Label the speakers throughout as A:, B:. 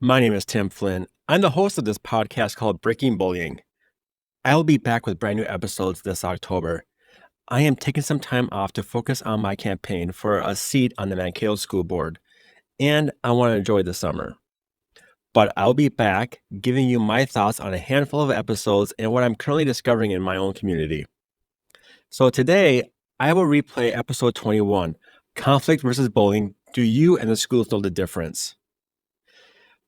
A: My name is Tim Flynn. I'm the host of this podcast called Breaking Bullying. I'll be back with brand new episodes this October. I am taking some time off to focus on my campaign for a seat on the Mankato School Board, and I want to enjoy the summer. But I'll be back giving you my thoughts on a handful of episodes and what I'm currently discovering in my own community. So today, I will replay episode 21, Conflict versus Bullying. Do you and the schools know the difference?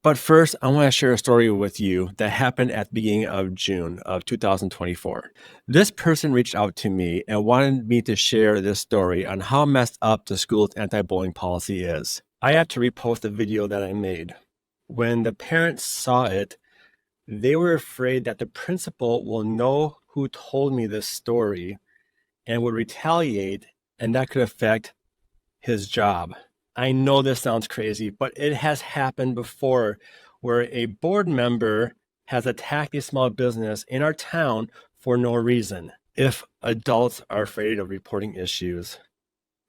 A: But first, I want to share a story with you that happened at the beginning of June of 2024. This person reached out to me and wanted me to share this story on how messed up the school's anti-bullying policy is. I have to repost the video that I made. When the parents saw it, they were afraid that the principal will know who told me this story and would retaliate, and that could affect his job. I know this sounds crazy, but it has happened before where a board member has attacked a small business in our town for no reason. If adults are afraid of reporting issues,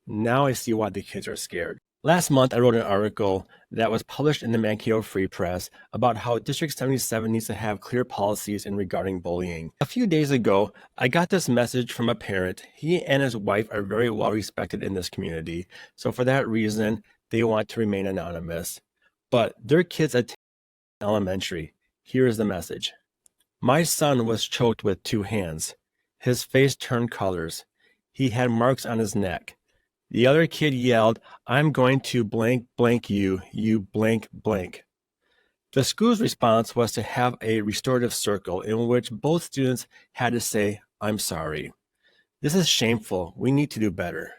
A: now I see why the kids are scared. Last month, I wrote an article that was published in the Mankato Free Press about how District 77 needs to have clear policies in regarding bullying. A few days ago, I got this message from a parent. He and his wife are very well respected in this community, so for that reason, they want to remain anonymous. But their kids attend elementary. Here is the message. My son was choked with 2 hands. His face turned colors. He had marks on his neck. The other kid yelled, "I'm going to blank blank you, you blank blank." The school's response was to have a restorative circle in which both students had to say, "I'm sorry. This is shameful. We need to do better."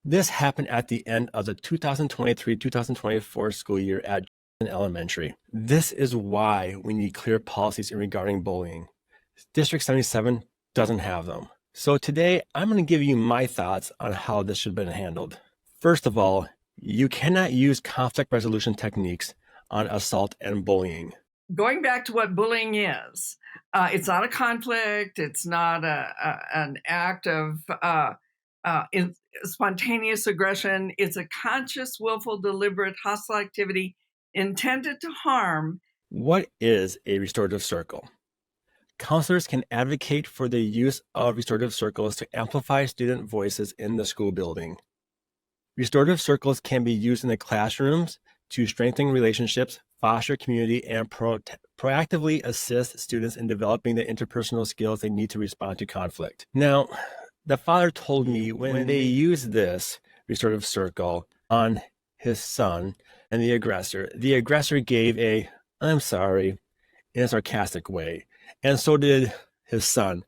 A: This happened at the end of the 2023-2024 school year at Elementary. This is why we need clear policies regarding bullying. District 77 doesn't have them. So today, I'm going to give you my thoughts on how this should have been handled. First of all, you cannot use conflict resolution techniques on assault and bullying.
B: Going back to what bullying is, it's not a conflict. It's not an act of spontaneous aggression. It's a conscious, willful, deliberate, hostile activity intended to harm.
A: What is a restorative circle? Counselors can advocate for the use of restorative circles to amplify student voices in the school building. Restorative circles can be used in the classrooms to strengthen relationships, foster community, and proactively assist students in developing the interpersonal skills they need to respond to conflict. Now, the father told me when they used this restorative circle on his son and the aggressor gave a "I'm sorry" in a sarcastic way. And so did his son,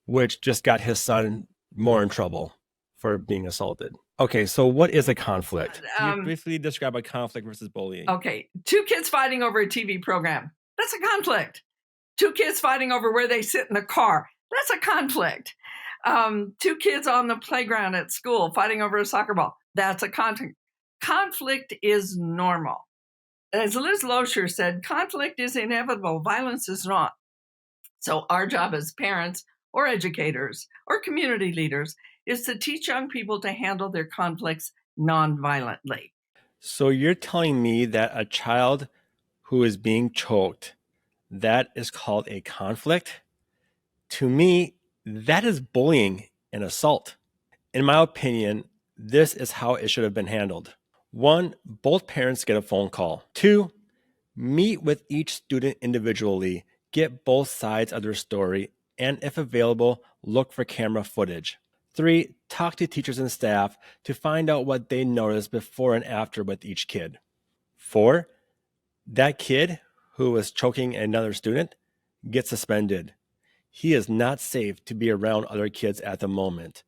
A: which just got his son more in trouble for being assaulted. Okay, so what is a conflict? Can you briefly describe a conflict versus bullying?
B: Okay, 2 kids fighting over a TV program. That's a conflict. 2 kids fighting over where they sit in a car. That's a conflict. 2 kids on the playground at school fighting over a soccer ball. That's a conflict. Conflict is normal. As Liz Loescher said, conflict is inevitable. Violence is not. So our job as parents or educators or community leaders is to teach young people to handle their conflicts non-violently.
A: So you're telling me that a child who is being choked, that is called a conflict? To me, that is bullying and assault. In my opinion, this is how it should have been handled. 1, both parents get a phone call. 2, meet with each student individually, get both sides of their story, and if available, look for camera footage. 3, talk to teachers and staff to find out what they noticed before and after with each kid. 4, that kid who was choking another student gets suspended. He is not safe to be around other kids at the moment.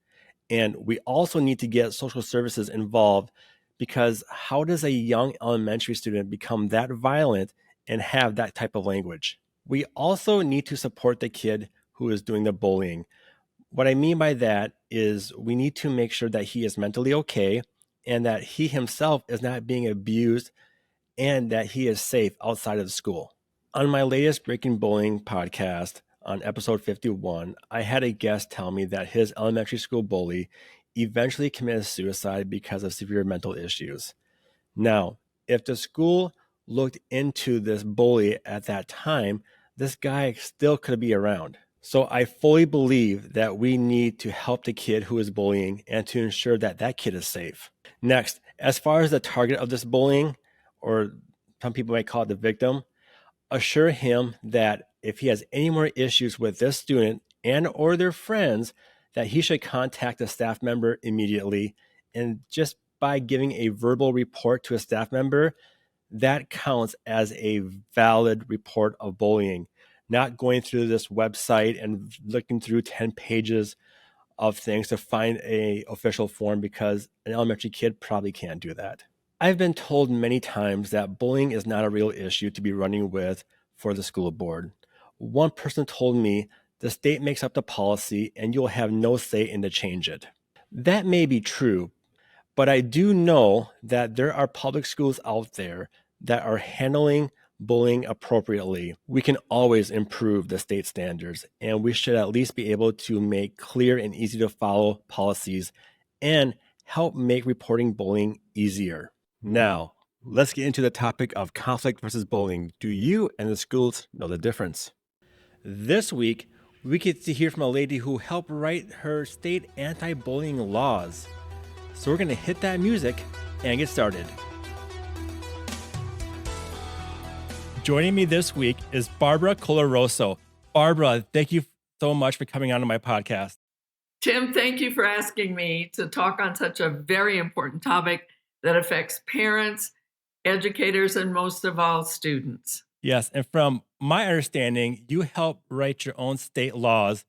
A: And we also need to get social services involved, because how does a young elementary student become that violent and have that type of language? We also need to support the kid who is doing the bullying. What I mean by that is we need to make sure that he is mentally okay and that he himself is not being abused and that he is safe outside of the school. On my latest Breaking Bullying podcast, on episode 51, I had a guest tell me that his elementary school bully eventually committed suicide because of severe mental issues. Now, if the school looked into this bully at that time, this guy still could be around. So I fully believe that we need to help the kid who is bullying and to ensure that that kid is safe. Next, as far as the target of this bullying, or some people might call it the victim, assure him that if he has any more issues with this student and or their friends, that he should contact a staff member immediately. And just by giving a verbal report to a staff member, that counts as a valid report of bullying. Not going through this website and looking through 10 pages of things to find a official form, because an elementary kid probably can't do that. I've been told many times that bullying is not a real issue to be running with for the school board. One person told me the state makes up the policy and you'll have no say in to change it. That may be true, but I do know that there are public schools out there that are handling bullying appropriately. We can always improve the state standards, and we should at least be able to make clear and easy to follow policies and help make reporting bullying easier. Now, let's get into the topic of conflict versus bullying. Do you and the schools know the difference? This week, we get to hear from a lady who helped write her state anti-bullying laws. So we're going to hit that music and get started. Joining me this week is Barbara Colaroso. Barbara, thank you so much for coming on to my podcast.
B: Tim, thank you for asking me to talk on such a very important topic that affects parents, educators, and most of all, students.
A: Yes, and from my understanding, you help write your own state laws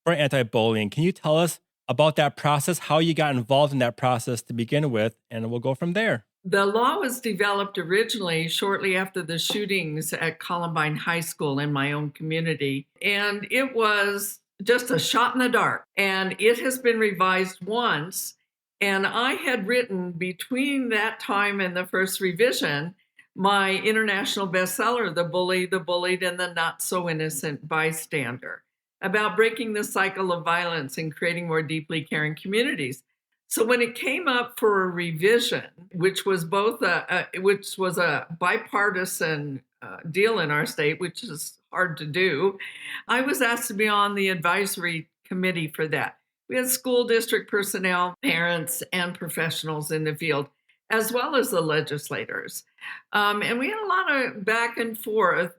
A: for anti-bullying. Can you tell us about that process, how you got involved in that process to begin with, and we'll go from there.
B: The law was developed originally shortly after the shootings at Columbine High School in my own community, and it was just a shot in the dark. And it has been revised once, and I had written between that time and the first revision my international bestseller, The Bully, the Bullied, and the Not So Innocent Bystander, about breaking the cycle of violence and creating more deeply caring communities. So when it came up for a revision, which was a bipartisan deal in our state, which is hard to do, I was asked to be on the advisory committee for that. We had school district personnel, parents, and professionals in the field, as well as the legislators. And we had a lot of back and forth,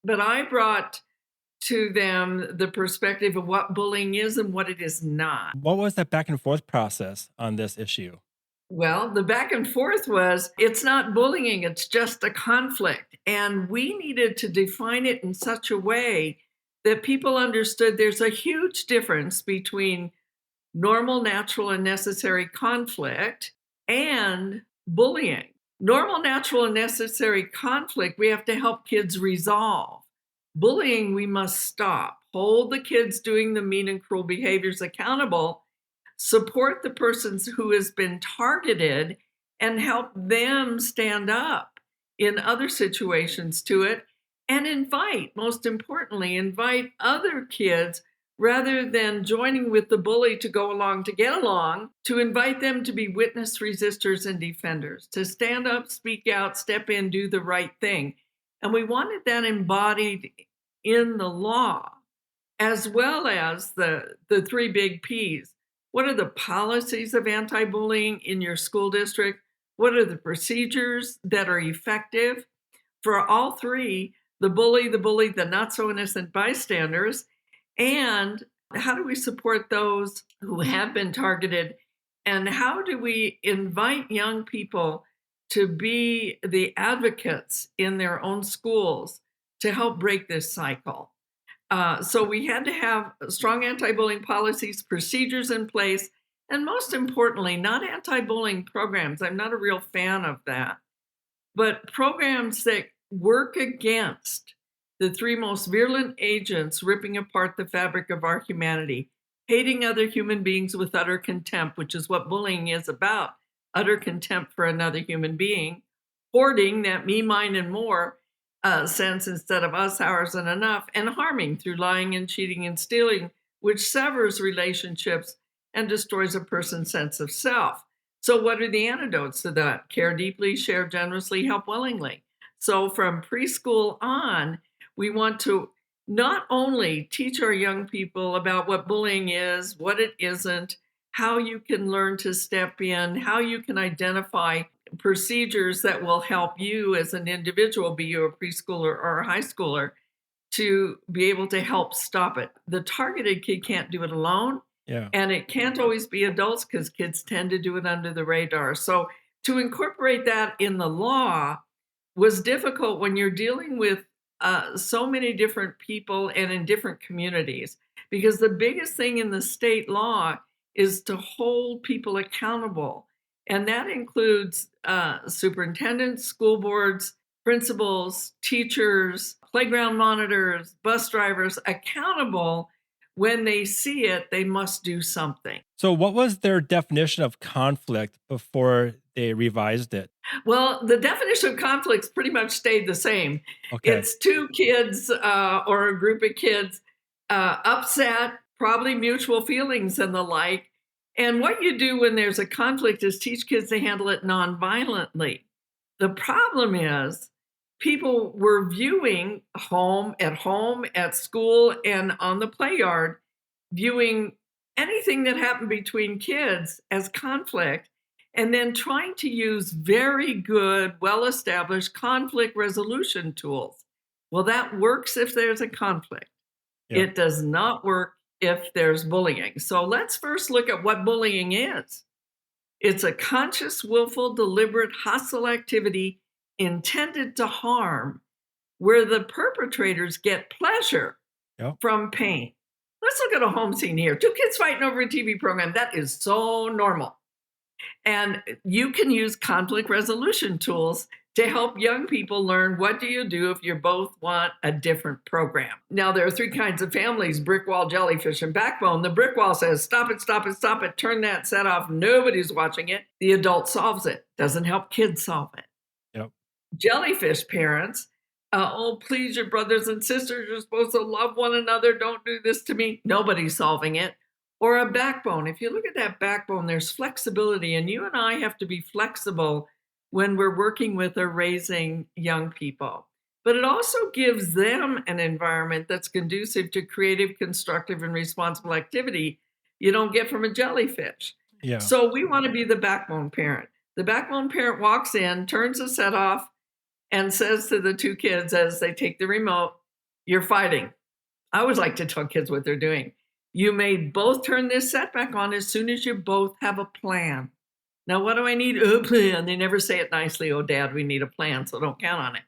B: but I brought to them the perspective of what bullying is and what it is not.
A: What was that back and forth process on this issue?
B: Well, the back and forth was, it's not bullying, it's just a conflict. And we needed to define it in such a way that people understood there's a huge difference between normal, natural, and necessary conflict and bullying. Normal, natural, and necessary conflict, we have to help kids resolve. Bullying, we must stop. Hold the kids doing the mean and cruel behaviors accountable, support the person who has been targeted, and help them stand up in other situations to it, and most importantly, invite other kids, rather than joining with the bully to go along to get along, to invite them to be witness resistors and defenders, to stand up, speak out, step in, do the right thing. And we wanted that embodied in the law, as well as the three big Ps. What are the policies of anti-bullying in your school district? What are the procedures that are effective for all three, the bully, the bullied, the not so innocent bystanders? And how do we support those who have been targeted? And how do we invite young people to be the advocates in their own schools to help break this cycle? So we had to have strong anti-bullying policies, procedures in place, and most importantly, not anti-bullying programs. I'm not a real fan of that, but programs that work against the three most virulent agents ripping apart the fabric of our humanity: hating other human beings with utter contempt, which is what bullying is about, utter contempt for another human being; hoarding, that me, mine, and more sense instead of us, ours, and enough; and harming through lying and cheating and stealing, which severs relationships and destroys a person's sense of self. So what are the antidotes to that? Care deeply, share generously, help willingly. So from preschool on, we want to not only teach our young people about what bullying is, what it isn't, how you can learn to step in, how you can identify procedures that will help you as an individual, be you a preschooler or a high schooler, to be able to help stop it. The targeted kid can't do it alone,
A: Yeah.
B: and it can't always be adults because kids tend to do it under the radar. So to incorporate that in the law was difficult when you're dealing with so many different people and in different communities, because the biggest thing in the state law is to hold people accountable. And that includes superintendents, school boards, principals, teachers, playground monitors, bus drivers accountable. When they see it, they must do something.
A: So, what was their definition of conflict before they revised it?
B: Well, the definition of conflicts pretty much stayed the same.
A: Okay.
B: It's two kids or a group of kids upset, probably mutual feelings and the like. And what you do when there's a conflict is teach kids to handle it nonviolently. The problem is people were viewing home, at school, and on the play yard, viewing anything that happened between kids as conflict, and then trying to use very good, well established conflict resolution tools. Well, that works if there's a conflict.
A: Yeah.
B: It does not work if there's bullying. So let's first look at what bullying is. It's a conscious, willful, deliberate, hostile activity intended to harm, where the perpetrators get pleasure
A: Yeah.
B: from pain. Let's look at a home scene here. Two kids fighting over a TV program. That is so normal. And you can use conflict resolution tools to help young people learn what do you do if you both want a different program. Now, there are three kinds of families: brick wall, jellyfish, and backbone. The brick wall says, stop it, stop it, stop it, turn that set off. Nobody's watching it. The adult solves it. Doesn't help kids solve it.
A: Yep.
B: Jellyfish parents, oh, please, your brothers and sisters, you're supposed to love one another. Don't do this to me. Nobody's solving it. Or a backbone. If you look at that backbone, there's flexibility, and you and I have to be flexible when we're working with or raising young people. But it also gives them an environment that's conducive to creative, constructive, and responsible activity you don't get from a jellyfish.
A: Yeah.
B: So we want to be the backbone parent. The backbone parent walks in, turns the set off, and says to the two kids as they take the remote, you're fighting. I always like to tell kids what they're doing. You may both turn this set back on as soon as you both have a plan. Now, what do I need? A plan. They never say it nicely. Oh, Dad, we need a plan, so don't count on it.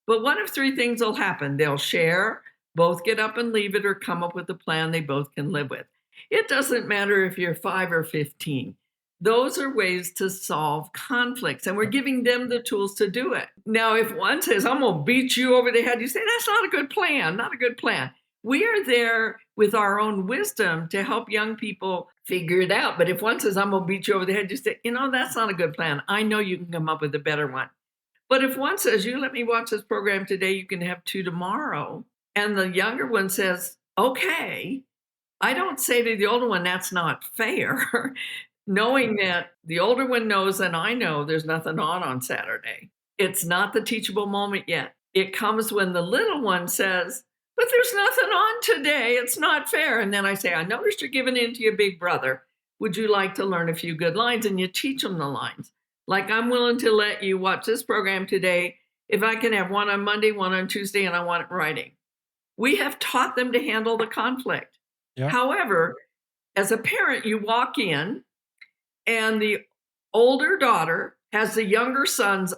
B: But one of three things will happen. They'll share, both get up and leave it, or come up with a plan they both can live with. It doesn't matter if you're 5 or 15. Those are ways to solve conflicts, and we're giving them the tools to do it. Now, if one says, I'm going to beat you over the head, you say, that's not a good plan, not a good plan. We are there with our own wisdom to help young people figure it out. But if one says, I'm going to beat you over the head, you say, that's not a good plan. I know you can come up with a better one. But if one says, you let me watch this program today, you can have 2 tomorrow, and the younger one says, okay, I don't say to the older one, that's not fair, knowing that the older one knows and I know there's nothing on Saturday. It's not the teachable moment yet. It comes when the little one says, but there's nothing on today. It's not fair. And then I say, I noticed you're giving in to your big brother. Would you like to learn a few good lines? And you teach them the lines. Like, I'm willing to let you watch this program today if I can have one on Monday, one on Tuesday, and I want it in writing. We have taught them to handle the conflict.
A: Yeah.
B: However, as a parent, you walk in and the older daughter has the younger son's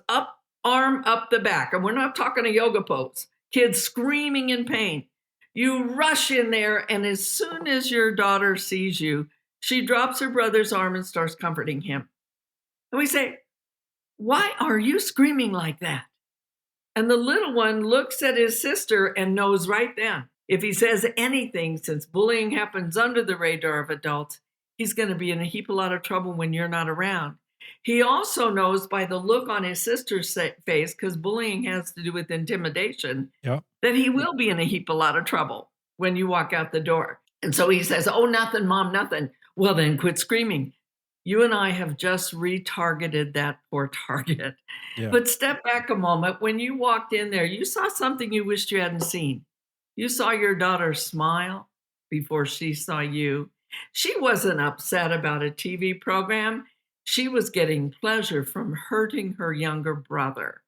B: arm up the back. And we're not talking a yoga pose. Kids screaming in pain. You rush in there, and as soon as your daughter sees you, she drops her brother's arm and starts comforting him. And we say, why are you screaming like that? And the little one looks at his sister and knows right then, if he says anything, since bullying happens under the radar of adults, he's going to be in a heap of lot of trouble when you're not around. He also knows by the look on his sister's face, because bullying has to do with intimidation, that he will be in a heap of lot of trouble when you walk out the door. And so he says, oh, nothing, Mom, nothing. Well, then quit screaming. You and I have just retargeted that poor target.
A: Yeah.
B: But step back a moment. When you walked in there, you saw something you wished you hadn't seen. You saw your daughter smile before she saw you. She wasn't upset about a TV program. She was getting pleasure from hurting her younger brother.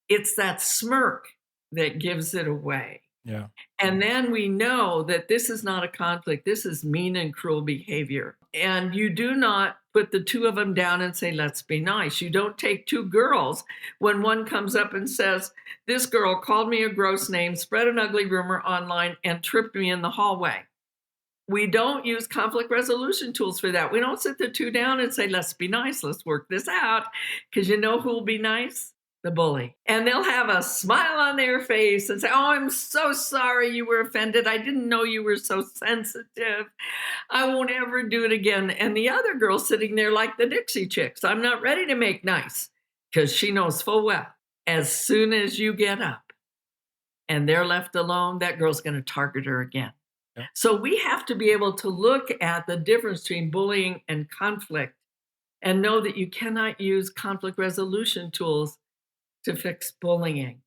B: It's that smirk that gives it away.
A: Yeah.
B: And then we know that this is not a conflict. This is mean and cruel behavior. And you do not put the two of them down and say, let's be nice. You don't take two girls when one comes up and says, this girl called me a gross name, spread an ugly rumor online, and tripped me in the hallway. We don't use conflict resolution tools for that. We don't sit the two down and say, let's be nice, let's work this out. Because you know who will be nice? The bully. And they'll have a smile on their face and say, oh, I'm so sorry you were offended. I didn't know you were so sensitive. I won't ever do it again. And the other girl sitting there like the Dixie Chicks, I'm not ready to make nice, because she knows full well, as soon as you get up and they're left alone, that girl's going to target her again.
A: Yeah.
B: So we have to be able to look at the difference between bullying and conflict and know that you cannot use conflict resolution tools to fix bullying.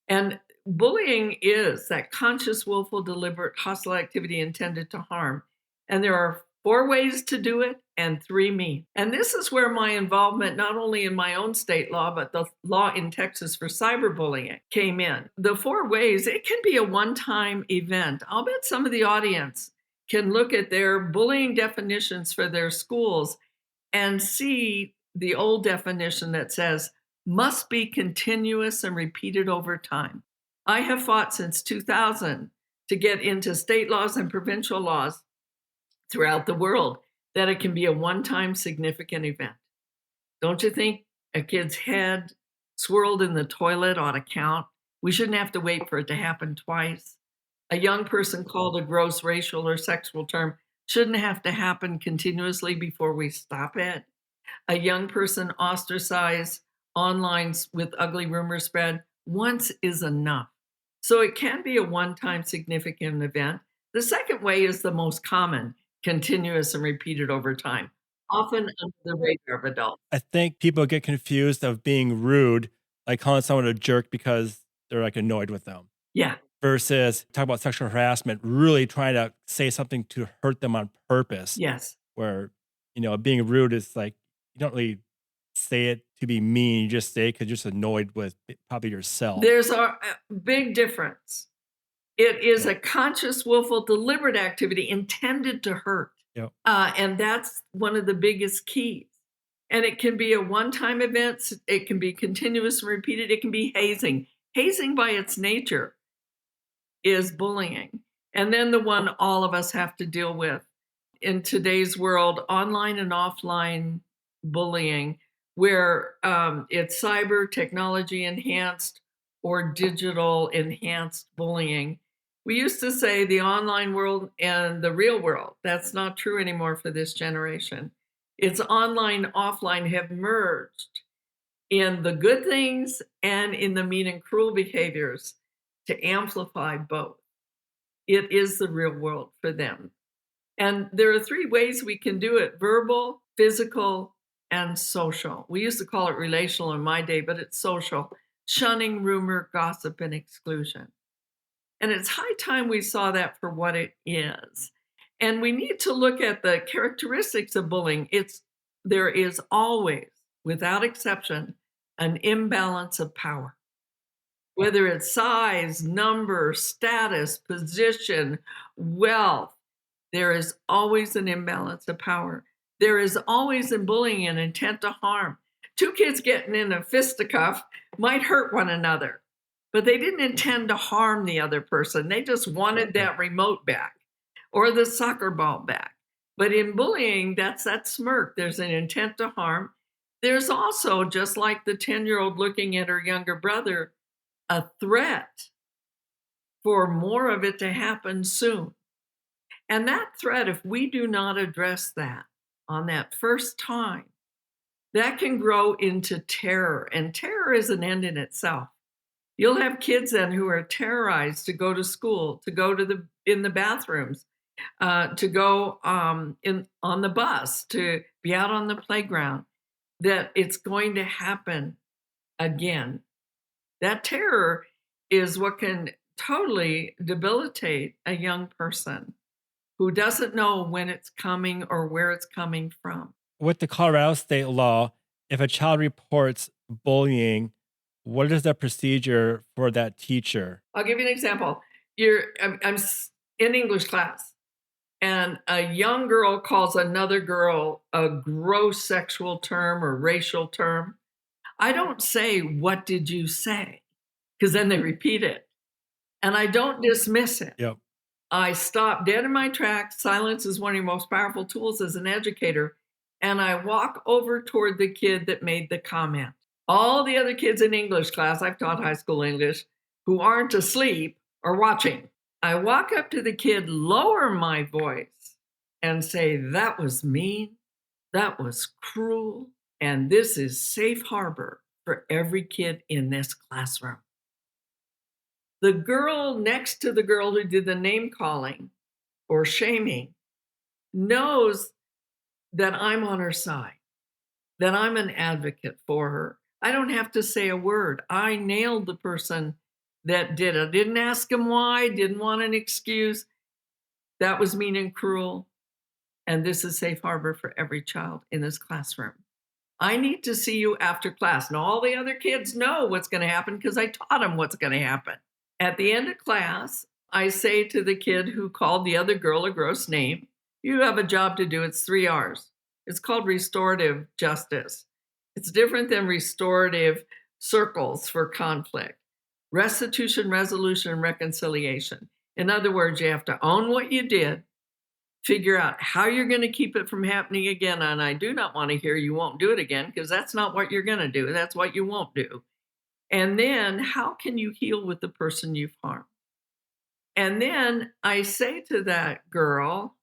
B: And bullying is that conscious, willful, deliberate, hostile activity intended to harm. And there are 4 ways to do it and 3 means. And this is where my involvement, not only in my own state law, but the law in Texas for cyberbullying came in. The 4 ways, it can be a one-time event. I'll bet some of the audience can look at their bullying definitions for their schools and see the old definition that says, must be continuous and repeated over time. I have fought since 2000 to get into state laws and provincial laws throughout the world that it can be a one-time significant event. Don't you think a kid's head swirled in the toilet ought to count? We shouldn't have to wait for it to happen twice. A young person called a gross racial or sexual term shouldn't have to happen continuously before we stop it. A young person ostracized online with ugly rumors spread once is enough. So it can be a one-time significant event. The second way is the most common, continuous and repeated over time, often under the radar of adults.
A: I think people get confused of being rude, like calling someone a jerk because they're like annoyed with them,
B: Yeah,
A: versus talk about sexual harassment, really trying to say something to hurt them on purpose.
B: yes.
A: Where, being rude is like, you don't really say it to be mean. You just say it because you're just annoyed with probably yourself.
B: There's a big difference. It is a conscious, willful, deliberate activity intended to hurt.
A: Yep.
B: And that's one of the biggest keys. And it can be a one-time event. It can be continuous and repeated. It can be hazing. Hazing by its nature is bullying. And then the one all of us have to deal with in today's world, online and offline bullying, where it's cyber technology enhanced or digital enhanced bullying. We used to say the online world and the real world. That's not true anymore for this generation. It's online, offline have merged in the good things and in the mean and cruel behaviors to amplify both. It is the real world for them. And there are 3 ways we can do it: verbal, physical, and social. We used to call it relational in my day, but it's social. Shunning, rumor, gossip, and exclusion. And it's high time we saw that for what it is. And we need to look at the characteristics of bullying. There is always, without exception, an imbalance of power. Whether it's size, number, status, position, wealth, there is always an imbalance of power. There is always in bullying an intent to harm. 2 kids getting in a fisticuff might hurt one another, but they didn't intend to harm the other person. They just wanted that remote back or the soccer ball back. But in bullying, that's that smirk. There's an intent to harm. There's also, just like the 10-year-old looking at her younger brother, a threat for more of it to happen soon. And that threat, if we do not address that on that first time, that can grow into terror. And terror is an end in itself. You'll have kids then who are terrorized to go to school, to go in the bathrooms, to go on the bus, to be out on the playground, that it's going to happen again. That terror is what can totally debilitate a young person who doesn't know when it's coming or where it's coming from.
A: With the Colorado state law, if a child reports bullying, what is the procedure for that teacher?
B: I'll give you an example. I'm in English class, and a young girl calls another girl a gross sexual term or racial term. I don't say, "What did you say?" Because then they repeat it. And I don't dismiss it.
A: Yep.
B: I stop dead in my tracks. Silence is one of your most powerful tools as an educator. And I walk over toward the kid that made the comment. All the other kids in English class, I've taught high school English, who aren't asleep are watching. I walk up to the kid, lower my voice, and say, "That was mean. That was cruel. And this is safe harbor for every kid in this classroom." The girl next to the girl who did the name calling or shaming knows that I'm on her side, that I'm an advocate for her. I don't have to say a word. I nailed the person that did it. Didn't ask him why, didn't want an excuse. That was mean and cruel. And this is safe harbor for every child in this classroom. I need to see you after class. Now, all the other kids know what's going to happen because I taught them what's going to happen. At the end of class, I say to the kid who called the other girl a gross name, "You have a job to do. It's 3 hours." It's called restorative justice. It's different than restorative circles for conflict. Restitution, resolution, and reconciliation. In other words, you have to own what you did, figure out how you're going to keep it from happening again. And I do not want to hear you won't do it again, because that's not what you're going to do. That's what you won't do. And then how can you heal with the person you've harmed? And then I say to that girl,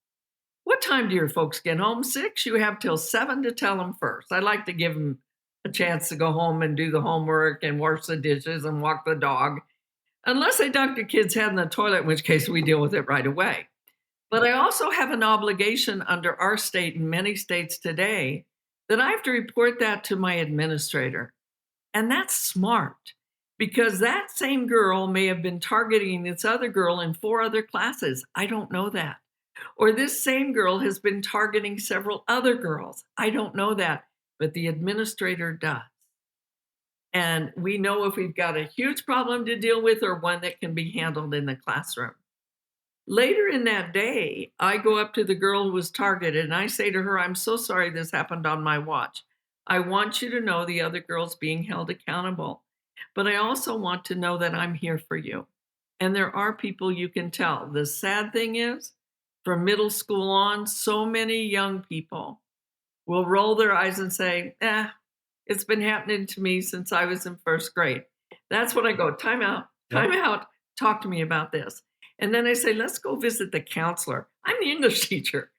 B: "What time do your folks get home?" 6? You have till 7 to tell them first. I like to give them a chance to go home and do the homework and wash the dishes and walk the dog. Unless they dunk the kid's head in the toilet, in which case we deal with it right away. But I also have an obligation under our state and many states today that I have to report that to my administrator. And that's smart, because that same girl may have been targeting this other girl in 4 other classes. I don't know that. Or this same girl has been targeting several other girls. I don't know that, but the administrator does. And we know if we've got a huge problem to deal with or one that can be handled in the classroom. Later in that day, I go up to the girl who was targeted and I say to her, "I'm so sorry this happened on my watch. I want you to know the other girl's being held accountable. But I also want to know that I'm here for you. And there are people you can tell." The sad thing is, from middle school on, so many young people will roll their eyes and say, "It's been happening to me since I was in first grade." That's when I go, "Time out, time out, talk to me about this." And then I say, "Let's go visit the counselor." I'm the English teacher.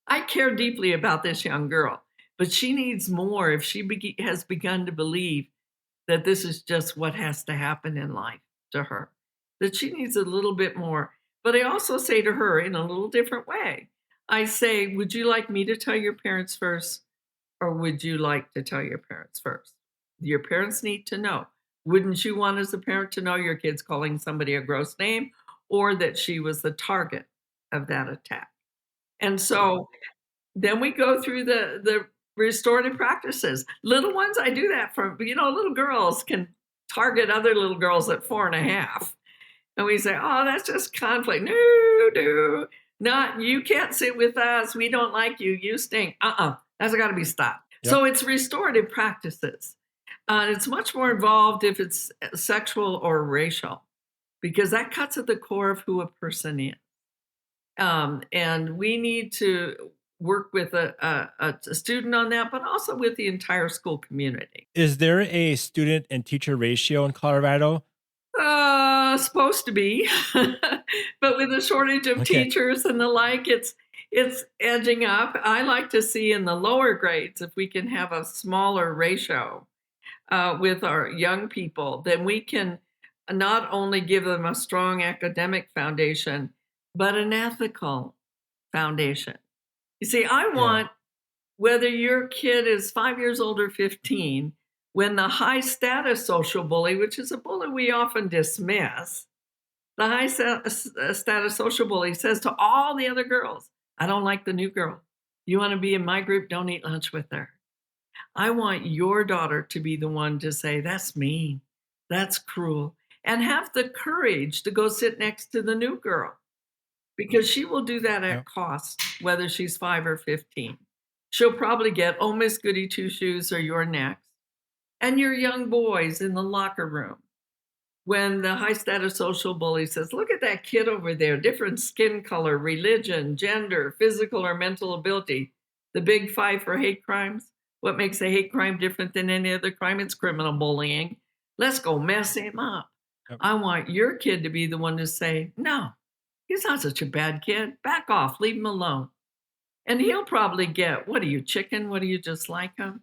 B: I care deeply about this young girl, but she needs more if she has begun to believe that this is just what has to happen in life to her, that she needs a little bit more. But I also say to her in a little different way, I say, "Would you like me to tell your parents first, or would you like to tell your parents first? Your parents need to know. Wouldn't you want as a parent to know your kid's calling somebody a gross name, or that she was the target of that attack?" And so then we go through the restorative practices. Little ones, I do that for, little girls can target other little girls at 4.5. And we say, "Oh, that's just conflict." "No, no, not you can't sit with us. We don't like you. You stink." That's got to be stopped.
A: Yep.
B: So it's restorative practices. It's much more involved if it's sexual or racial, because that cuts at the core of who a person is. And we need to work with a student on that, but also with the entire school community.
A: Is there a student and teacher ratio in Colorado?
B: Supposed to be, but with a shortage of
A: Okay.
B: teachers and the like, it's edging up. I like to see in the lower grades if we can have a smaller ratio with our young people, then we can not only give them a strong academic foundation, but an ethical foundation. You see, I
A: Yeah.
B: want whether your kid is 5 years old or 15, when the high status social bully, which is a bully we often dismiss, the status social bully says to all the other girls, I don't like the new girl. You want to be in my group? Don't eat lunch with her. I want your daughter to be the one to say, that's mean, that's cruel, and have the courage to go sit next to the new girl because she will do that
A: Yeah.
B: at cost, whether she's 5 or 15. She'll probably get, oh, Miss Goody Two Shoes, or you're next. And your young boys in the locker room, when the high status social bully says, look at that kid over there, different skin color, religion, gender, physical or mental ability, the big five for hate crimes. What makes a hate crime different than any other crime? It's criminal bullying. Let's go mess him up.
A: Yep.
B: I want your kid to be the one to say, no, he's not such a bad kid. Back off, leave him alone. And he'll probably get, what are you, chicken? What do you just like him?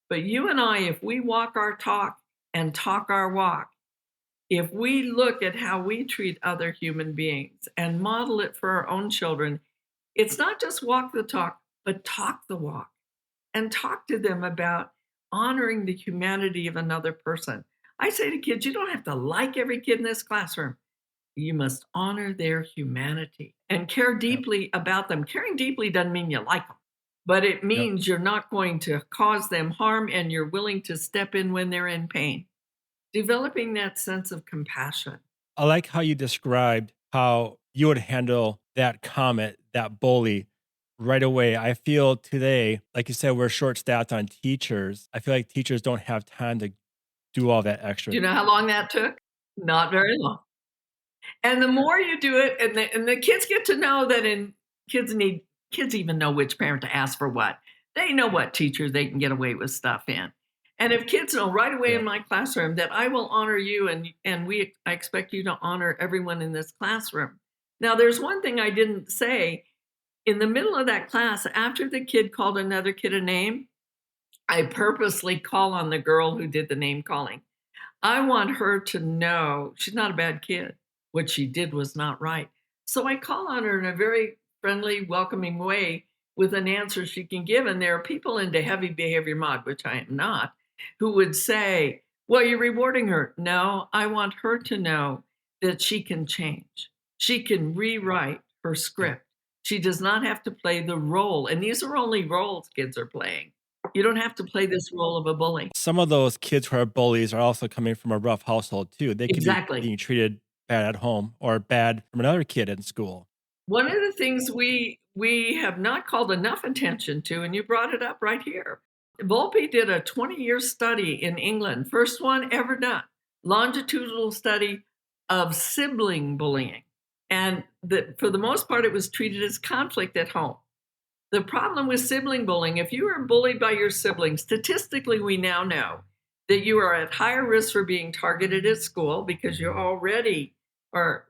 B: But you and I, if we walk our talk and talk our walk, if we look at how we treat other human beings and model it for our own children, it's not just walk the talk, but talk the walk and talk to them about honoring the humanity of another person. I say to kids, you don't have to like every kid in this classroom. You must honor their humanity and care deeply about them. Caring deeply doesn't mean you like them, but it means you're not going to cause them harm and you're willing to step in when they're in pain. Developing that sense of compassion.
A: I like how you described how you would handle that comment, that bully right away. I feel today, like you said, we're short staffed on teachers. I feel like teachers don't have time to do all that extra.
B: Do you know how long that took? Not very long. And the more you do it, and the kids get to know that kids even know which parent to ask for what. They know what teacher they can get away with stuff in. And if kids know right away in my classroom that I will honor you I expect you to honor everyone in this classroom. Now, there's one thing I didn't say. In the middle of that class, after the kid called another kid a name, I purposely call on the girl who did the name calling. I want her to know she's not a bad kid. What she did was not right. So I call on her in a very friendly, welcoming way with an answer she can give. And there are people into heavy behavior mod, which I am not, who would say, well, you're rewarding her. No, I want her to know that she can change. She can rewrite her script. She does not have to play the role. And these are only roles kids are playing. You don't have to play this role of a bully.
A: Some of those kids who are bullies are also coming from a rough household too. They could be
B: Exactly.
A: being treated bad at home or bad from another kid in school.
B: One of the things we have not called enough attention to, and you brought it up right here. Volpe did a 20-year study in England, first one ever done, longitudinal study of sibling bullying. And for the most part, it was treated as conflict at home. The problem with sibling bullying, if you are bullied by your siblings, statistically, we now know that you are at higher risk for being targeted at school because you already are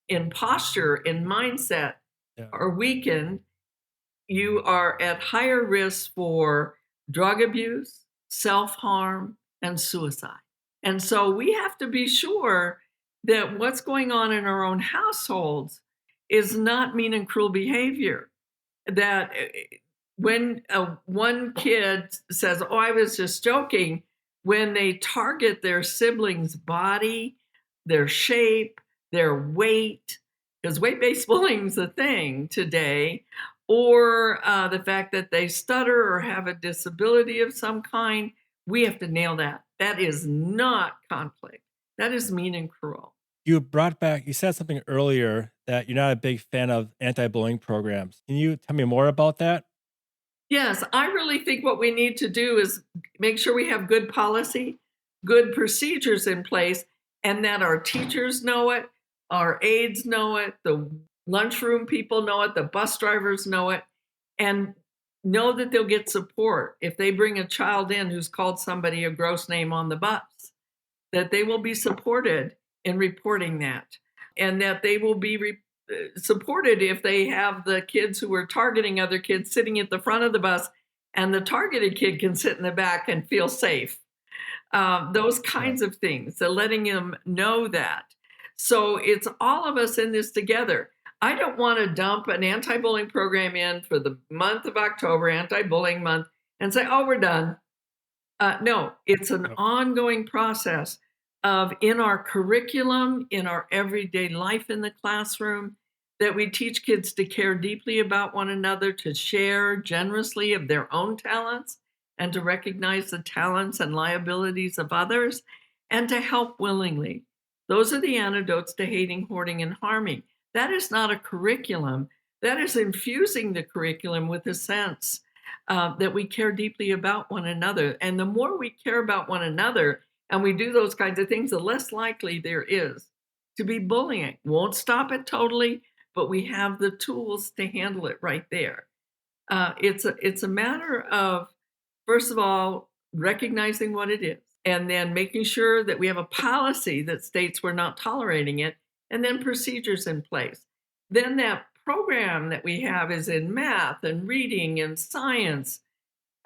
B: in posture, in mindset, are weakened. You are at higher risk for drug abuse, self-harm, and suicide. And so we have to be sure that what's going on in our own households is not mean and cruel behavior. That when one kid says, oh, I was just joking, when they target their sibling's body, their shape, their weight, because weight-based bullying is a thing today, or the fact that they stutter or have a disability of some kind, we have to nail that. That is not conflict. That is mean and cruel.
A: You said something earlier that you're not a big fan of anti-bullying programs. Can you tell me more about that?
B: Yes, I really think what we need to do is make sure we have good policy, good procedures in place, and that our teachers know it, our aides know it, the lunchroom people know it, the bus drivers know it, and know that they'll get support if they bring a child in who's called somebody a gross name on the bus, that they will be supported in reporting that, and that they will be supported if they have the kids who are targeting other kids sitting at the front of the bus and the targeted kid can sit in the back and feel safe. Those kinds of things, so letting them know that. So it's all of us in this together. I don't want to dump an anti-bullying program in for the month of October, anti-bullying month, and say, oh, we're done. No, it's an
A: Yep.
B: ongoing process of in our curriculum, in our everyday life in the classroom, that we teach kids to care deeply about one another, to share generously of their own talents, and to recognize the talents and liabilities of others, and to help willingly. Those are the antidotes to hating, hoarding, and harming. That is not a curriculum. That is infusing the curriculum with a sense that we care deeply about one another. And the more we care about one another and we do those kinds of things, the less likely there is to be bullying. Won't stop it totally, but we have the tools to handle it right there. It's a matter of, first of all, recognizing what it is, and then making sure that we have a policy that states we're not tolerating it, and then procedures in place. Then that program that we have is in math and reading and science,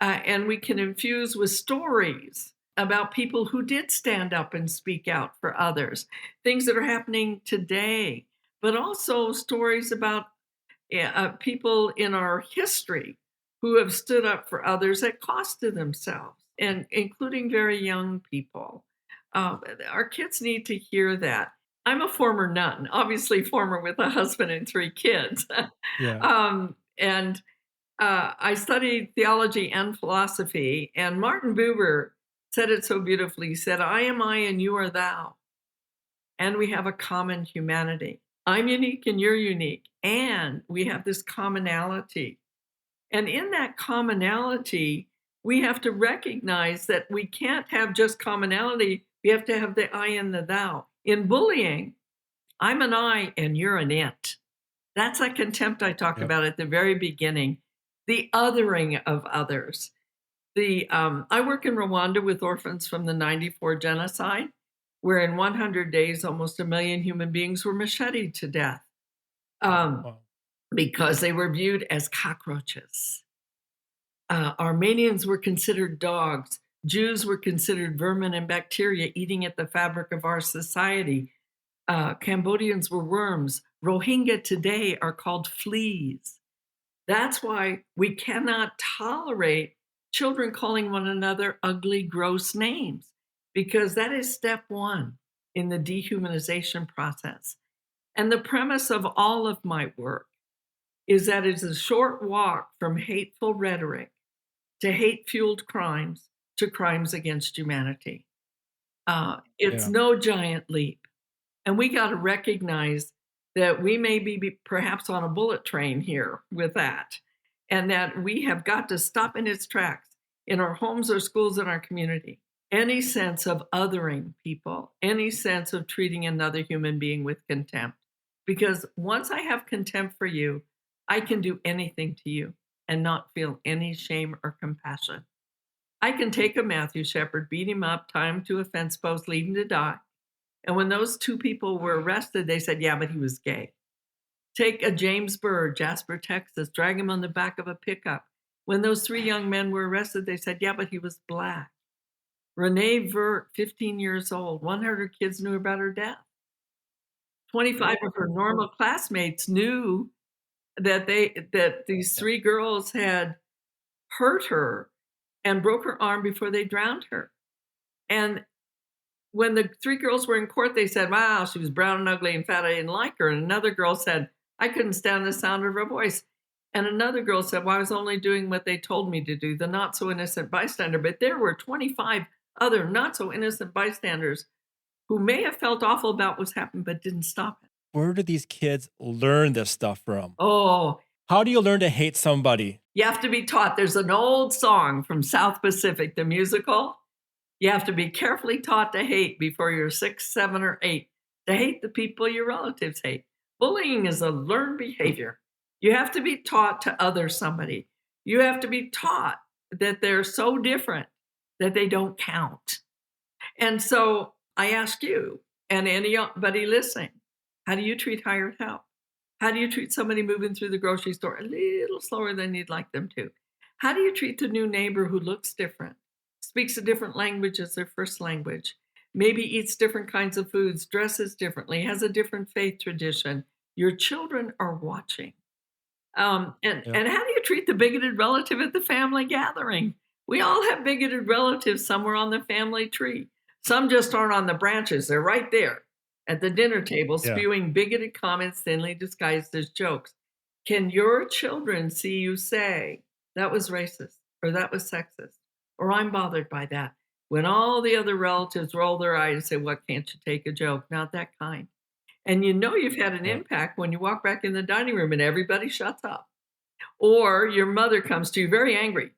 B: and we can infuse with stories about people who did stand up and speak out for others, things that are happening today, but also stories about people in our history who have stood up for others at cost to themselves, and including very young people. Uh, our kids need to hear that. I'm a former nun, obviously former with a husband and three kids.
A: Yeah.
B: And I studied theology and philosophy, and Martin Buber said it so beautifully. He said, I am I and you are thou, and we have a common humanity. I'm unique and you're unique, and we have this commonality. And in that commonality, we have to recognize that we can't have just commonality. We have to have the I and the thou. In bullying, I'm an I and you're an it. That's that contempt I talked
A: Yep.
B: about at the very beginning, the othering of others. I work in Rwanda with orphans from the '94 genocide, where in 100 days, almost 1 million human beings were macheted to death um,
A: Wow.
B: because they were viewed as cockroaches. Armenians were considered dogs. Jews were considered vermin and bacteria eating at the fabric of our society. Cambodians were worms. Rohingya today are called fleas. That's why we cannot tolerate children calling one another ugly, gross names, because that is step one in the dehumanization process. And the premise of all of my work is that it's a short walk from hateful rhetoric to hate fueled crimes to crimes against humanity. It's
A: Yeah.
B: no giant leap. And we got to recognize that we may be perhaps on a bullet train here with that, and that we have got to stop in its tracks in our homes, our schools, and our community. Any sense of othering people, any sense of treating another human being with contempt. Because once I have contempt for you, I can do anything to you and not feel any shame or compassion. I can take a Matthew Shepherd, beat him up, tie him to a fence post, leave him to die. And when those two people were arrested, they said, yeah, but he was gay. Take a James Bird, Jasper, Texas, drag him on the back of a pickup. When those three young men were arrested, they said, yeah, but he was Black. Renee Vert, 15 years old, 100 kids knew about her death. 25 of her normal classmates knew that these
A: Yep.
B: three girls had hurt her and broke her arm before they drowned her. And when the three girls were in court, they said, wow, she was brown and ugly and fat. I didn't like her. And another girl said, I couldn't stand the sound of her voice. And another girl said, well, I was only doing what they told me to do, the not so innocent bystander. But there were 25 other not so innocent bystanders who may have felt awful about what's happened, but didn't stop it.
A: Where do these kids learn this stuff from?
B: Oh,
A: How do you learn to hate somebody?
B: you have to be taught. There's an old song from South Pacific, the musical. You have to be carefully taught to hate before you're 6, 7, or 8, to hate the people your relatives hate. Bullying is a learned behavior. You have to be taught to other somebody. You have to be taught that they're so different that they don't count. And so I ask you and anybody listening, how do you treat hired help? How do you treat somebody moving through the grocery store a little slower than you'd like them to? How do you treat the new neighbor who looks different, speaks a different language as their first language, maybe eats different kinds of foods, dresses differently, has a different faith tradition? Your children are watching.
A: Yep.
B: And how do you treat the bigoted relative at the family gathering? We all have bigoted relatives somewhere on the family tree. Some just aren't on the branches. They're right there at the dinner table
A: Yeah.
B: spewing bigoted comments thinly disguised as jokes. Can your children see you say, that was racist, or that was sexist, or I'm bothered by that? When all the other relatives roll their eyes and say, what, can't you take a joke? Not that kind. And you know you've had an
A: Yep.
B: impact when you walk back in the dining room and everybody shuts up. Or your mother comes to you very angry.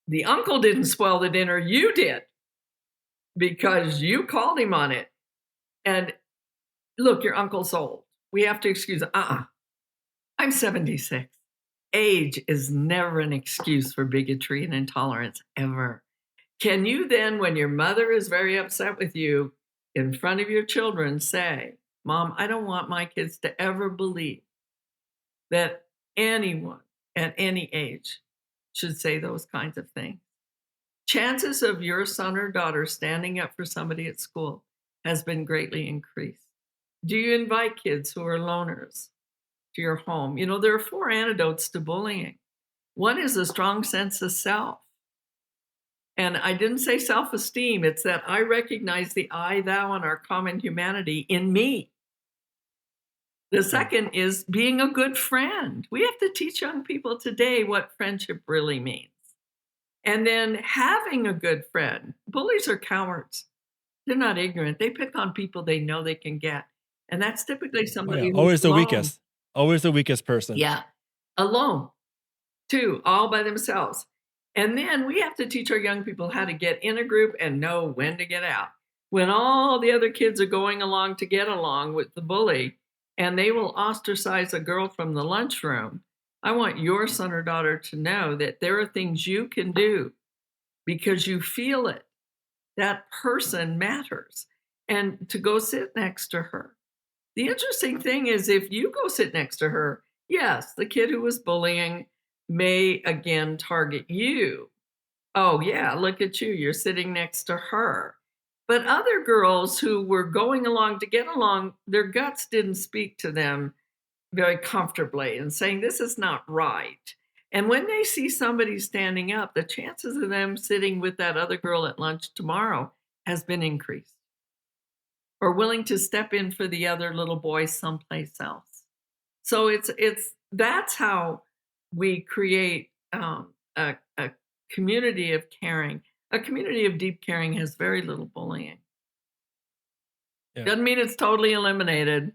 B: The uncle didn't spoil the dinner, you did because you called him on it. And look, your uncle's old. We have to excuse it. I'm 76. Age is never an excuse for bigotry and intolerance, ever. Can you then, when your mother is very upset with you in front of your children, say, Mom, I don't want my kids to ever believe that anyone at any age should say those kinds of things? Chances of your son or daughter standing up for somebody at school has been greatly increased. Do you invite kids who are loners to your home? You know, there are 4 antidotes to bullying. One is a strong sense of self. And I didn't say self esteem, it's that I recognize the I, thou, and our common humanity in me. The
A: Yeah.
B: second is being a good friend. We have to teach young people today what friendship really means. And then having a good friend. Bullies are cowards. They're not ignorant. They pick on people they know they can get. And that's typically
A: Oh yeah.
B: somebody who's
A: Always the
B: alone.
A: weakest. Always the weakest person.
B: Yeah. Alone, too, all by themselves. And then we have to teach our young people how to get in a group and know when to get out. When all the other kids are going along to get along with the bully, and they will ostracize a girl from the lunchroom, I want your son or daughter to know that there are things you can do because you feel it. That person matters. And to go sit next to her. The interesting thing is, if you go sit next to her, yes, the kid who was bullying may again target you. Oh, yeah, look at you. You're sitting next to her. But other girls who were going along to get along, their guts didn't speak to them very comfortably and saying, this is not right. And when they see somebody standing up, the chances of them sitting with that other girl at lunch tomorrow has been increased, or willing to step in for the other little boy someplace else. So it's that's how we create a community of caring. A community of deep caring has very little bullying.
A: Yeah.
B: Doesn't mean it's totally eliminated,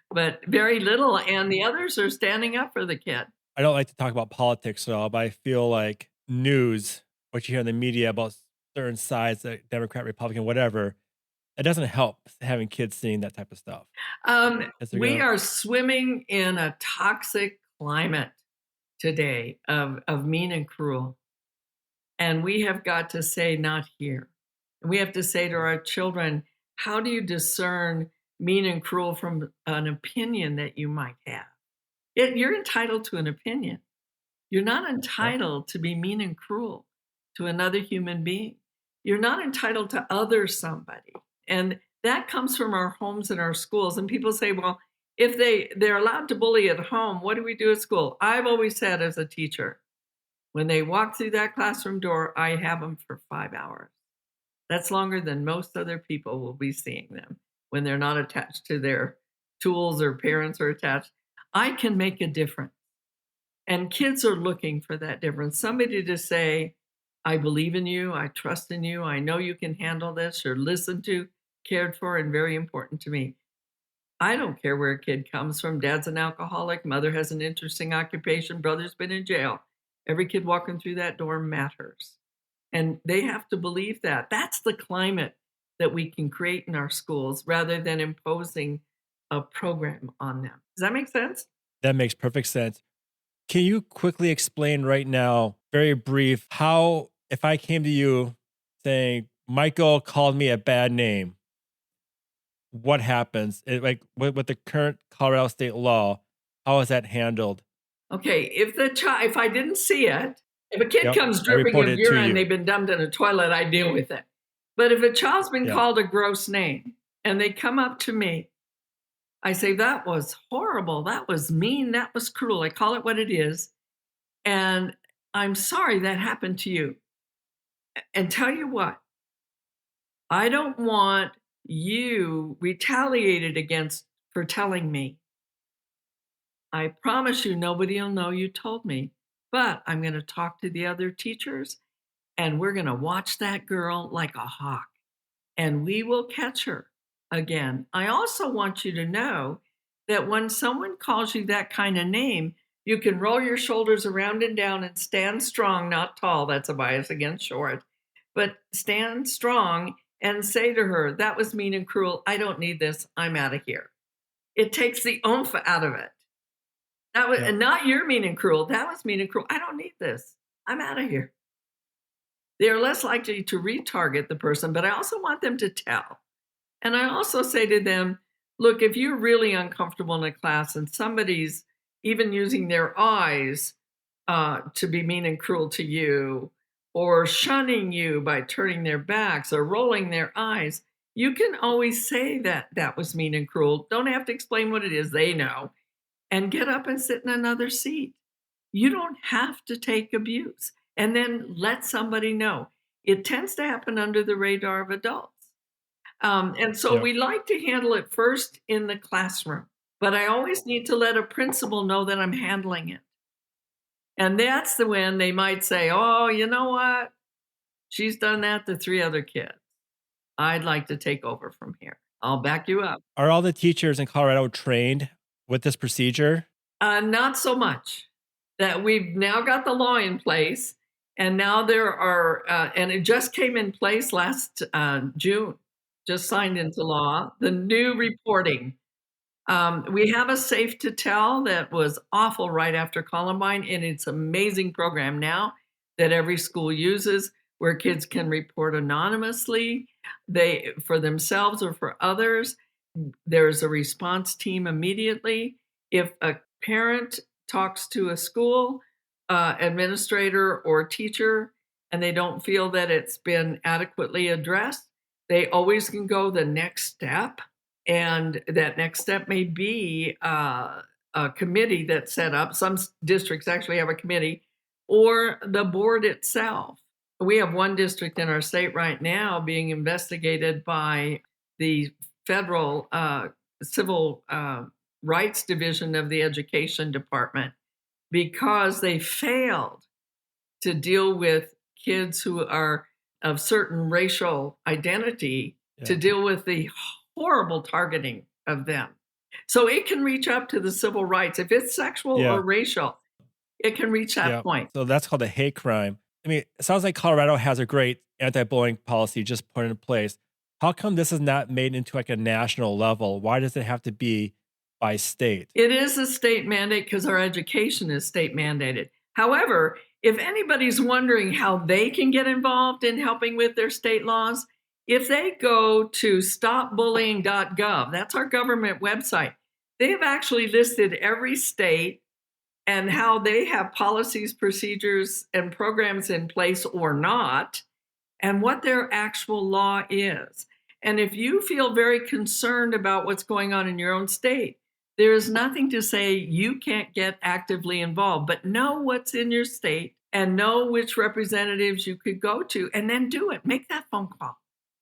B: but very little. And the others are standing up for the kid.
A: I don't like to talk about politics at all, but I feel like news, what you hear in the media about certain sides, like Democrat, Republican, whatever, it doesn't help having kids seeing that type of stuff. As they're
B: We
A: gonna,
B: are swimming in a toxic climate today of mean and cruel. And we have got to say, not here. And we have to say to our children, how do you discern mean and cruel from an opinion that you might have? You're entitled to an opinion. You're not
A: yep.
B: entitled to be mean and cruel to another human being. You're not entitled to other somebody. And that comes from our homes and our schools. And people say, well, if they're allowed to bully at home, what do we do at school? I've always said as a teacher, when they walk through that classroom door, I have them for 5 hours. That's longer than most other people will be seeing them when they're not attached to their tools or parents are attached. I can make a difference. And kids are looking for that difference. Somebody to say, I believe in you, I trust in you, I know you can handle this, or listened to, cared for, and very important to me. I don't care where a kid comes from. Dad's an alcoholic, mother has an interesting occupation, brother's been in jail. Every kid walking through that door matters. And they have to believe that. That's the climate that we can create in our schools rather than imposing a program on them. Does that make sense?
A: That makes perfect sense. Can you quickly explain right now, very brief, how if I came to you saying Michael called me a bad name, what happens? Like with the current Colorado state law, how is that handled?
B: Okay, if I didn't see it, if a kid
A: Yep,
B: comes
A: I
B: dripping
A: report
B: of
A: it to
B: urine,
A: you.
B: they've been dumped in a toilet, I deal with it. But if a child's been
A: Yeah,
B: called a gross name and they come up to me, I say, that was horrible. That was mean. That was cruel. I call it what it is. And I'm sorry that happened to you. And tell you what, I don't want you retaliated against for telling me. I promise you, nobody will know you told me. But I'm going to talk to the other teachers and we're going to watch that girl like a hawk and we will catch her again. I also want you to know that when someone calls you that kind of name, you can roll your shoulders around and down and stand strong, not tall. That's a bias against short, but stand strong and say to her, that was mean and cruel. I don't need this. I'm out of here. It takes the oomph out of it. That was,
A: Yep.
B: and not you're mean and cruel. That was mean and cruel. I don't need this. I'm out of here. They're less likely to retarget the person, but I also want them to tell. And I also say to them, look, if you're really uncomfortable in a class and somebody's even using their eyes to be mean and cruel to you, or shunning you by turning their backs or rolling their eyes, you can always say that that was mean and cruel. Don't have to explain what it is. They know. And get up and sit in another seat. You don't have to take abuse. And then let somebody know. It tends to happen under the radar of adults. And so
A: Yep.
B: we like to handle it first in the classroom, but I always need to let a principal know that I'm handling it. And that's the when they might say, oh, you know what? She's done that to 3 other kids. I'd like to take over from here. I'll back you up.
A: Are all the teachers in Colorado trained with this procedure?
B: Not so much. That we've now got the law in place, and now there are, and it just came in place last June, just signed into law, the new reporting. We have a Safe to Tell that was awful right after Columbine, and it's an amazing program now that every school uses where kids can report anonymously, they for themselves or for others. There's a response team immediately. If a parent talks to a school administrator or teacher and they don't feel that it's been adequately addressed, they always can go the next step. And that next step may be a committee that's set up. Some districts actually have a committee or the board itself. We have one district in our state right now being investigated by the federal civil rights division of the education department because they failed to deal with kids who are of certain racial identity, to
A: Yeah.
B: deal with the horrible targeting of them. So it can reach up to the civil rights. If it's sexual
A: Yeah.
B: or racial, it can reach that
A: Yeah.
B: point.
A: So that's called a hate crime. I mean, it sounds like Colorado has a great anti-bullying policy just put in place. How come this is not made into like a national level? Why does it have to be by state?
B: It is a state mandate because our education is state mandated. However, if anybody's wondering how they can get involved in helping with their state laws, if they go to stopbullying.gov, that's our government website, they have actually listed every state and how they have policies, procedures, and programs in place or not, and what their actual law is. And if you feel very concerned about what's going on in your own state, there is nothing to say you can't get actively involved, but know what's in your state and know which representatives you could go to, and then do it. Make that phone call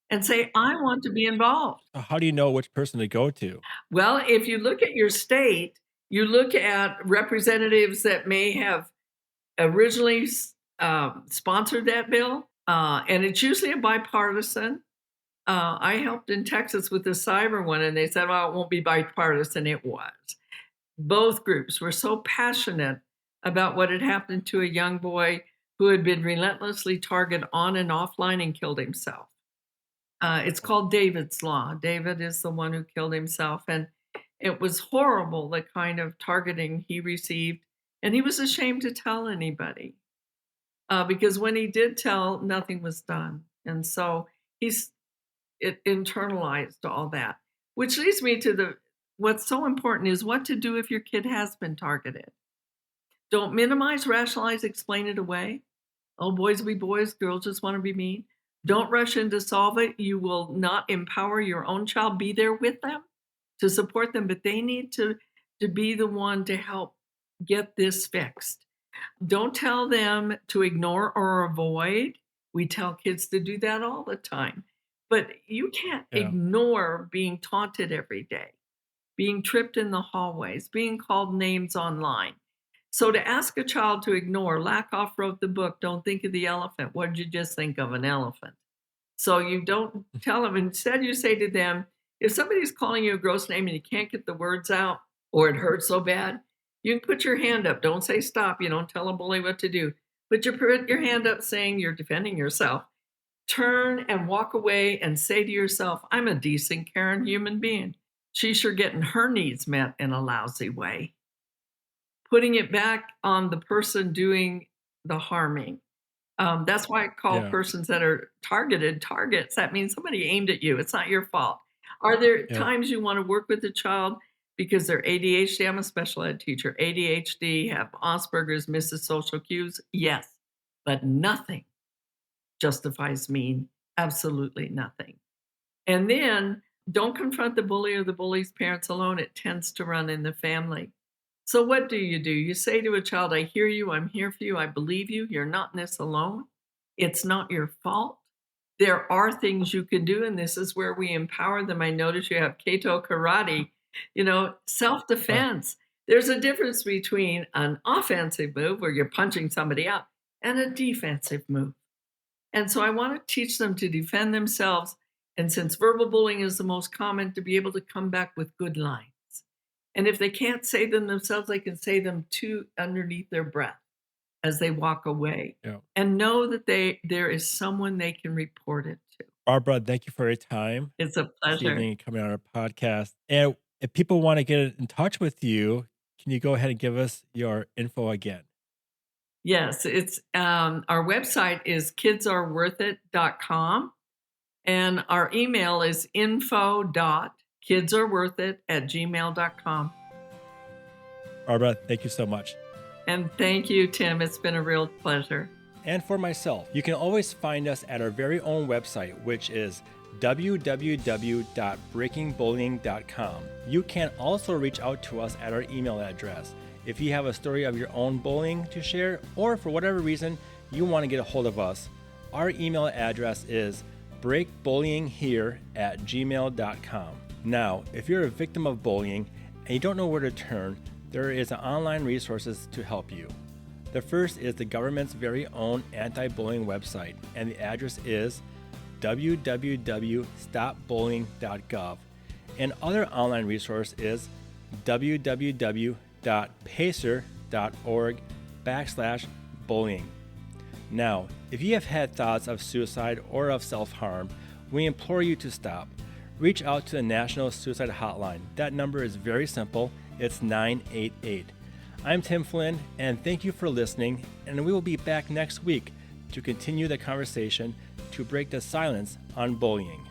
B: and say, I want to be involved.
A: How do you know which person to go to?
B: Well, if you look at your state, you look at representatives that may have originally sponsored that bill, and it's usually a bipartisan. I helped in Texas with the cyber one, and they said, well, it won't be bipartisan. It was. Both groups were so passionate about what had happened to a young boy who had been relentlessly targeted on and offline and killed himself. It's called David's Law. David is the one who killed himself. And it was horrible, the kind of targeting he received. And he was ashamed to tell anybody because when he did tell, nothing was done. And so it internalized all that, which leads me to what's so important is what to do if your kid has been targeted. Don't minimize, rationalize, explain it away. Oh, boys will be boys, girls just want to be mean. Don't rush in to solve it. You will not empower your own child. Be there with them. to support them, but they need to be the one to help get this fixed. Don't tell them to ignore or avoid. We tell kids to do that all the time. But you can't
A: Yeah.
B: ignore being taunted every day, being tripped in the hallways, being called names online. So to ask a child to ignore, Lakoff wrote the book, Don't Think of the Elephant. What did you just think of? An elephant. So you don't tell them. Instead, you say to them, if somebody's calling you a gross name and you can't get the words out or it hurts so bad, you can put your hand up. Don't say stop. You don't tell a bully what to do. Put your hand up saying you're defending yourself. Turn and walk away and say to yourself, I'm a decent, caring human being. She's sure getting her needs met in a lousy way. Putting it back on the person doing the harming. That's why I call
A: Yeah.
B: persons that are targeted targets. That means somebody aimed at you. It's not your fault. Are there
A: Yeah.
B: times you want to work with a child because they're ADHD? I'm a special ed teacher. ADHD, have Asperger's, misses social cues? Yes, but nothing justifies mean. Absolutely nothing. And then don't confront the bully or the bully's parents alone. It tends to run in the family. So what do? You say to a child, I hear you, I'm here for you, I believe you, you're not in this alone. It's not your fault. There are things you can do, and this is where we empower them. I notice you have Kato karate, self-defense. There's a difference between an offensive move where you're punching somebody out and a defensive move. And so I want to teach them to defend themselves. And since verbal bullying is the most common, to be able to come back with good lines. And if they can't say them themselves, they can say them underneath their breath as they walk away.
A: Yeah.
B: And know that there is someone they can report it to.
A: Barbara, thank you for your time
B: It's a
A: this
B: pleasure.
A: evening coming on our podcast. And if people want to get in touch with you, can you go ahead and give us your info again?
B: Yes, it's our website is kidsareworthit.com. And our email is info.kidsareworthit@gmail.com.
A: Barbara, thank you so much.
B: And thank you, Tim. It's been a real pleasure.
A: And for myself, you can always find us at our very own website, which is www.breakingbullying.com. You can also reach out to us at our email address. If you have a story of your own bullying to share, or for whatever reason you want to get a hold of us, our email address is breakbullyinghere@gmail.com. Now, if you're a victim of bullying and you don't know where to turn, there is online resources to help you. The first is the government's very own anti-bullying website, and the address is www.stopbullying.gov. And other online resource is www.pacer.org/bullying. Now, if you have had thoughts of suicide or of self-harm, we implore you to stop. Reach out to the National Suicide Hotline. That number is very simple. It's 988. I'm Tim Flynn, and thank you for listening, and we will be back next week to continue the conversation to break the silence on bullying.